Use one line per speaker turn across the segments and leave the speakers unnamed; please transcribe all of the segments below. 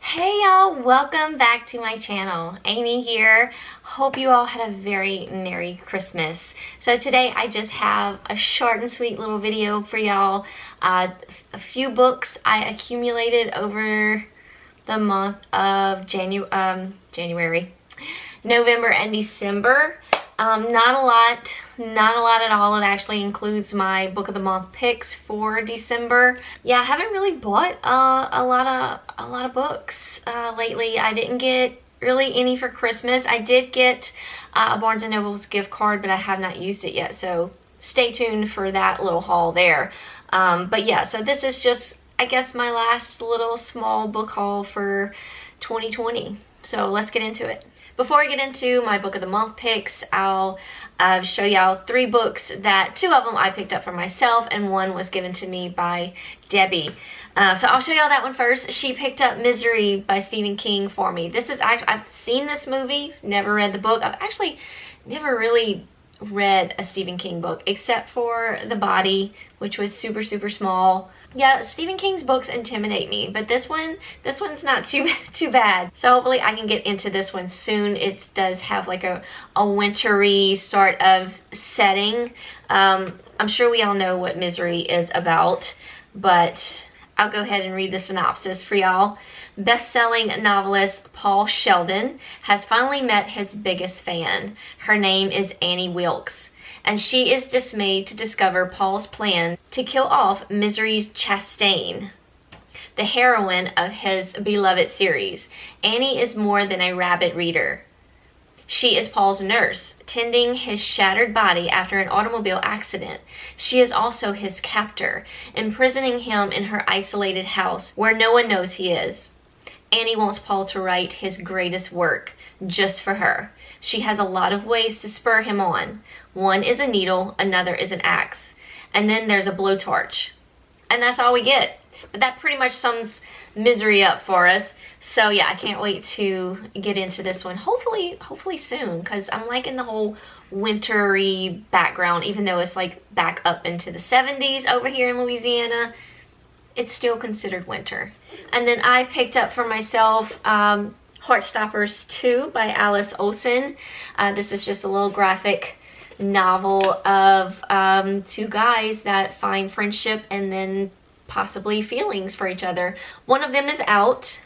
Hey y'all, welcome back to my channel. Amy here. Hope you all had a very Merry Christmas. So today I just have a short and sweet little video for y'all. A few books I accumulated over the month of January, November and December. Not a lot at all. It actually includes my book of the month picks for December. Yeah, I haven't really bought a lot of books lately. I didn't get really any for Christmas. I did get a Barnes & Noble's gift card, but I have not used it yet, so stay tuned for that little haul there. But yeah, so this is just, I guess, my last little small book haul for 2020. So let's get into it. Before I get into my book of the month picks, I'll show y'all 3 books that 2 of them I picked up for myself and 1 was given to me by Debbie. So I'll show y'all that one first. She picked up Misery by Stephen King for me. This is actually, I've seen this movie, never read the book. I've actually never really read a Stephen King book except for The Body, which was super small. Yeah, Stephen King's books intimidate me, but this one's not too bad. So hopefully I can get into this one soon. It does have like a wintry sort of setting. I'm sure we all know what Misery is about, but I'll go ahead and read the synopsis for y'all. Best-selling novelist Paul Sheldon has finally met his biggest fan. Her name is Annie Wilkes, and she is dismayed to discover Paul's plan to kill off Misery Chastain, the heroine of his beloved series. Annie is more than a rabid reader. She is Paul's nurse, tending his shattered body after an automobile accident. She is also his captor, imprisoning him in her isolated house where no one knows he is. Annie wants Paul to write his greatest work, just for her. She has a lot of ways to spur him on. One is a needle, another is an axe, and then there's a blowtorch. And that's all we get. But that pretty much sums Misery up for us. So yeah, I can't wait to get into this one. Hopefully soon, because I'm liking the whole wintry background. Even though it's like back up into the 70s over here in Louisiana, it's still considered winter. And then I picked up for myself Heartstoppers 2 by Alice Olsen. This is just a little graphic novel of 2 guys that find friendship and then possibly feelings for each other. One of them is out.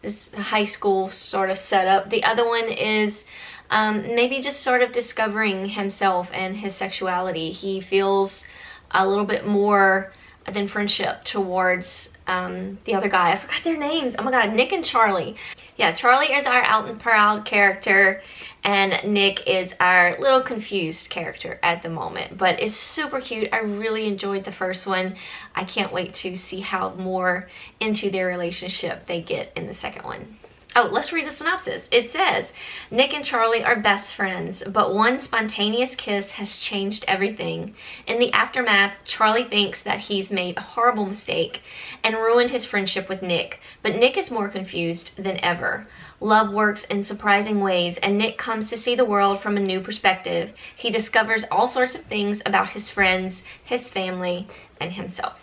This high school sort of setup. The other one is maybe just sort of discovering himself and his sexuality. He feels a little bit more than friendship towards the other guy. I forgot their names. Oh my god, Nick and Charlie. Yeah, Charlie is our out and proud character, and Nick is our little confused character at the moment. But it's super cute. I really enjoyed the first one. I can't wait to see how more into their relationship they get in the second one. Oh, let's read the synopsis. It says, Nick and Charlie are best friends, but one spontaneous kiss has changed everything. In the aftermath, Charlie thinks that he's made a horrible mistake and ruined his friendship with Nick, but Nick is more confused than ever. Love works in surprising ways, and Nick comes to see the world from a new perspective. He discovers all sorts of things about his friends, his family, and himself.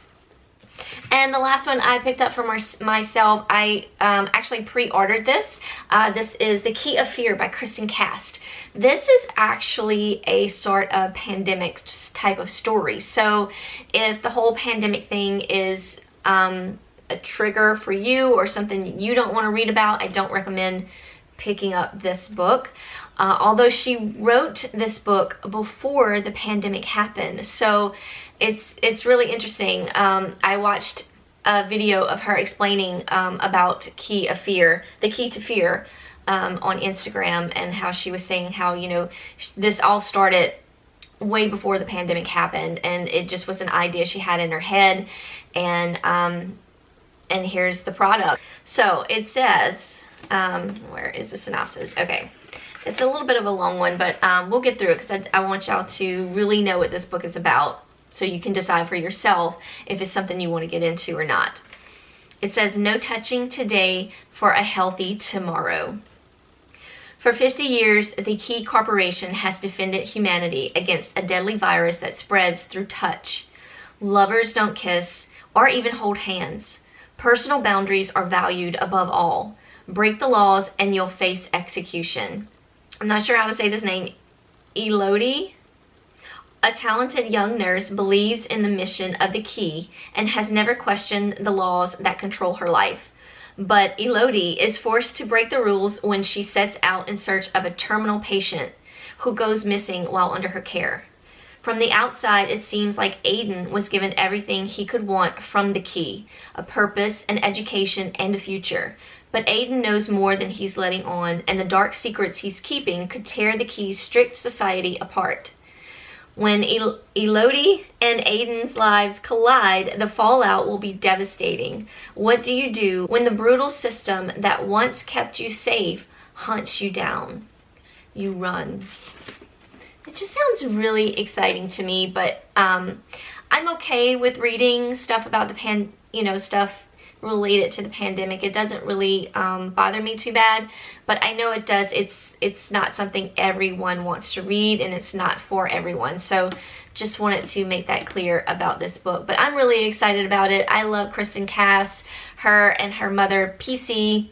And the last one I picked up for myself, I actually pre-ordered this. This is The Key of Fear by Kristen Cast. This is actually a sort of pandemic type of story. So if the whole pandemic thing is a trigger for you or something you don't want to read about, I don't recommend picking up this book. Although she wrote this book before the pandemic happened, so it's really interesting. I watched a video of her explaining about Key of Fear, the Key to Fear, on Instagram, and how she was saying how, you know, this all started way before the pandemic happened, and it just was an idea she had in her head, and here's the product. So it says, where is the synopsis? Okay. It's a little bit of a long one, but we'll get through it because I want y'all to really know what this book is about so you can decide for yourself if it's something you want to get into or not. It says, no touching today for a healthy tomorrow. For 50 years, the Key Corporation has defended humanity against a deadly virus that spreads through touch. Lovers don't kiss or even hold hands. Personal boundaries are valued above all. Break the laws and you'll face execution. I'm not sure how to say this name. Elodie, a talented young nurse, believes in the mission of the key and has never questioned the laws that control her life. But Elodie is forced to break the rules when she sets out in search of a terminal patient who goes missing while under her care. From the outside, it seems like Aiden was given everything he could want from the key, a purpose, an education, and a future. But Aiden knows more than he's letting on, and the dark secrets he's keeping could tear the key's strict society apart. When Elodie and Aiden's lives collide, the fallout will be devastating. What do you do when the brutal system that once kept you safe hunts you down? You run. It just sounds really exciting to me, but I'm okay with reading stuff about the stuff related to the pandemic. It doesn't really bother me too bad, but I know it does. It's not something everyone wants to read, and it's not for everyone. So just wanted to make that clear about this book. But I'm really excited about it. I love Kristen Cass. Her and her mother PC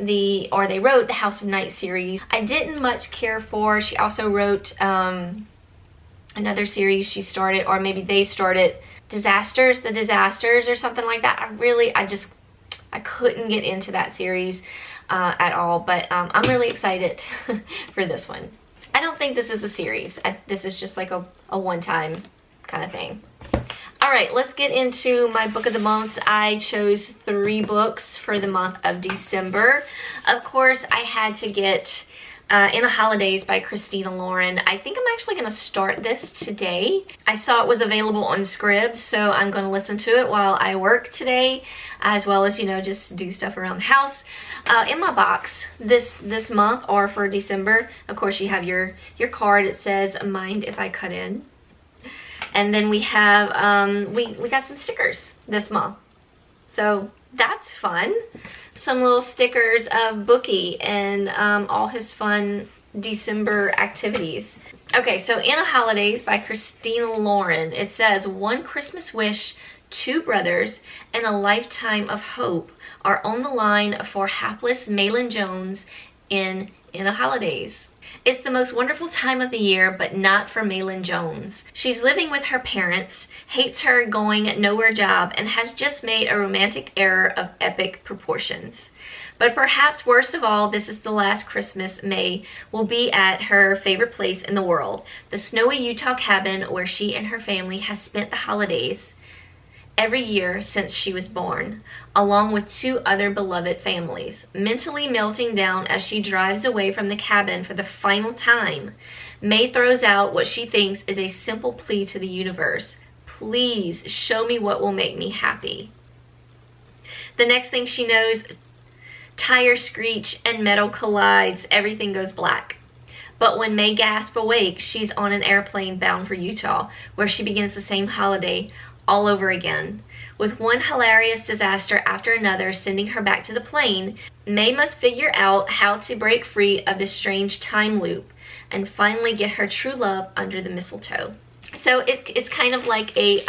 they wrote the House of Night series. I didn't much care for. She also wrote another series she started, or maybe they started, the Disasters or something like that. I couldn't get into that series at all, but I'm really excited for this one. I don't think this is a series. This is just like a one-time kind of thing. All right, let's get into my book of the months. I chose 3 books for the month of December. Of course, I had to get In the Holidays by Christina Lauren. I think I'm actually going to start this today. I saw it was available on Scribd, so I'm going to listen to it while I work today, as well as, just do stuff around the house. In my box this month, or for December, of course, you have your card. It says, "Mind if I cut in?" And then we have, we got some stickers this month. So that's fun. Some little stickers of Bookie and all his fun December activities. Okay, so In the Holidays by Christina Lauren. It says, "One Christmas wish, 2 brothers, and a lifetime of hope are on the line for hapless Malin Jones in the Holidays. It's the most wonderful time of the year, but not for Malin Jones. She's living with her parents, hates her going nowhere job, and has just made a romantic error of epic proportions. But perhaps worst of all, this is the last Christmas May will be at her favorite place in the world, the snowy Utah cabin where she and her family has spent the holidays every year since she was born, along with 2 other beloved families. Mentally melting down as she drives away from the cabin for the final time, May throws out what she thinks is a simple plea to the universe. Please show me what will make me happy. The next thing she knows, tires screech and metal collides. Everything goes black. But when May gasps awake, she's on an airplane bound for Utah, where she begins the same holiday all over again. With one hilarious disaster after another sending her back to the plane, May must figure out how to break free of this strange time loop and finally get her true love under the mistletoe." So it's kind of like a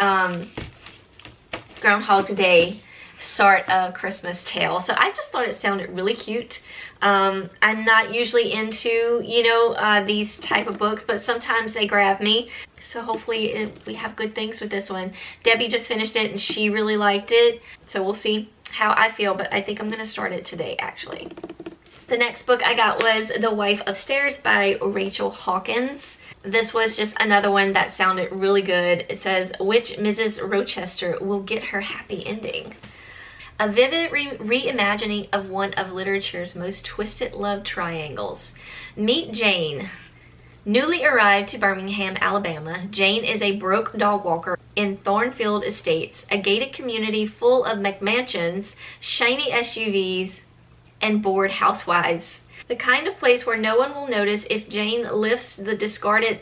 Groundhog Day sort of Christmas tale. So I just thought it sounded really cute. I'm not usually into, these type of books, but sometimes they grab me. So hopefully we have good things with this one. Debbie just finished it and she really liked it. So we'll see how I feel, but I think I'm going to start it today, actually. The next book I got was The Wife Upstairs by Rachel Hawkins. This was just another one that sounded really good. It says, "Which Mrs. Rochester will get her happy ending?" A vivid reimagining of one of literature's most twisted love triangles. Meet Jane. Newly arrived to Birmingham, Alabama, Jane is a broke dog walker in Thornfield Estates, a gated community full of McMansions, shiny SUVs, and bored housewives. The kind of place where no one will notice if Jane lifts the discarded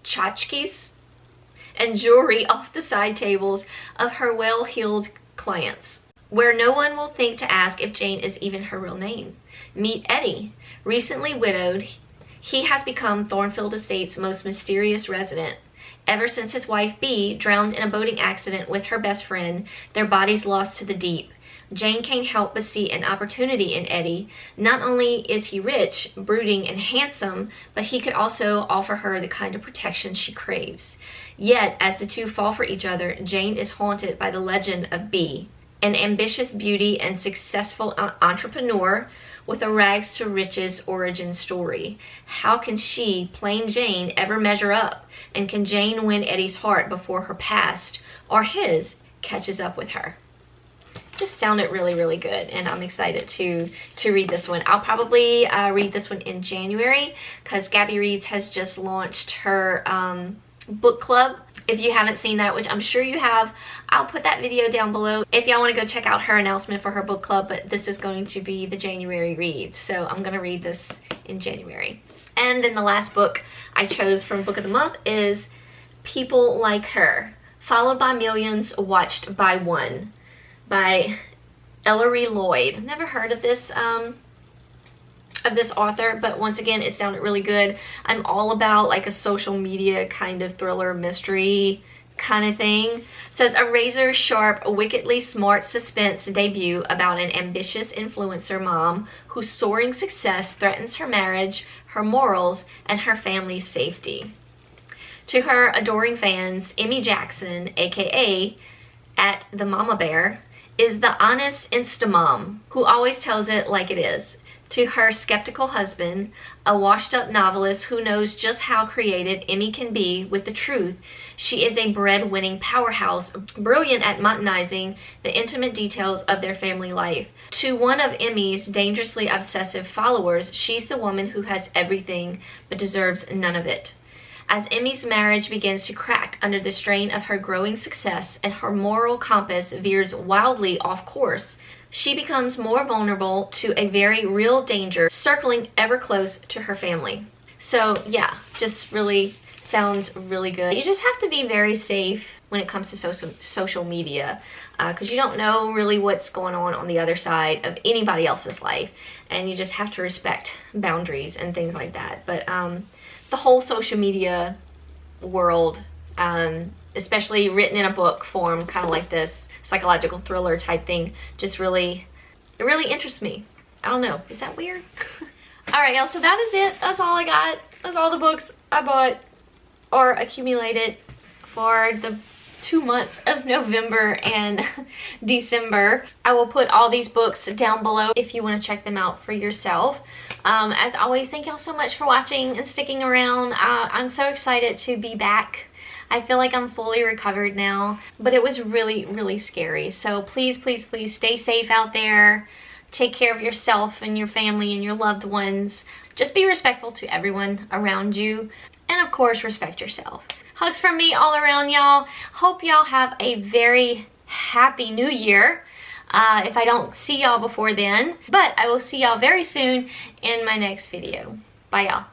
tchotchkes and jewelry off the side tables of her well-heeled clients. Where no one will think to ask if Jane is even her real name. Meet Eddie. Recently widowed, he has become Thornfield Estates' most mysterious resident. Ever since his wife Bee drowned in a boating accident with her best friend, their bodies lost to the deep. Jane can't help but see an opportunity in Eddie. Not only is he rich, brooding, and handsome, but he could also offer her the kind of protection she craves. Yet, as the two fall for each other, Jane is haunted by the legend of Bee, an ambitious beauty and successful entrepreneur with a rags to riches origin story. How can she, plain Jane, ever measure up? And can Jane win Eddie's heart before her past, or his, catches up with her? Just sounded really, really good, and I'm excited to read this one. I'll probably read this one in January because Gabby Reads has just launched her book club. If you haven't seen that, which I'm sure you have, I'll put that video down below if y'all want to go check out her announcement for her book club. But this is going to be the January read, so I'm going to read this in January. And then the last book I chose from Book of the Month is People Like Her, followed by millions, watched by one, by Ellery Lloyd. Never heard of this author, but once again, it sounded really good. I'm all about like a social media kind of thriller mystery kind of thing. It says a razor sharp, wickedly smart suspense debut about an ambitious influencer mom whose soaring success threatens her marriage, her morals, and her family's safety. To her adoring fans, Emmy Jackson, aka at the Mama Bear, is the honest Instamom who always tells it like it is. To her skeptical husband, a washed-up novelist who knows just how creative Emmy can be with the truth, she is a bread-winning powerhouse, brilliant at monetizing the intimate details of their family life. To one of Emmy's dangerously obsessive followers, she's the woman who has everything but deserves none of it. As Emmy's marriage begins to crack under the strain of her growing success and her moral compass veers wildly off course, she becomes more vulnerable to a very real danger circling ever close to her family. So yeah, just really sounds really good. You just have to be very safe when it comes to social media because you don't know really what's going on the other side of anybody else's life, and you just have to respect boundaries and things like that. But the whole social media world, especially written in a book form, kind of like this psychological thriller type thing, just really, it really interests me. I don't know, is that weird? All right, y'all, so that is it. That's all I got. That's all the books I bought or accumulated for the 2 months of November and December. I will put all these books down below if you want to check them out for yourself. As always, thank y'all so much for watching and sticking around. I'm so excited to be back. I feel like I'm fully recovered now, but it was really, really scary. So please, please, please stay safe out there. Take care of yourself and your family and your loved ones. Just be respectful to everyone around you. And of course, respect yourself. Hugs from me all around, y'all. Hope y'all have a very happy new year. If I don't see y'all before then. But I will see y'all very soon in my next video. Bye, y'all.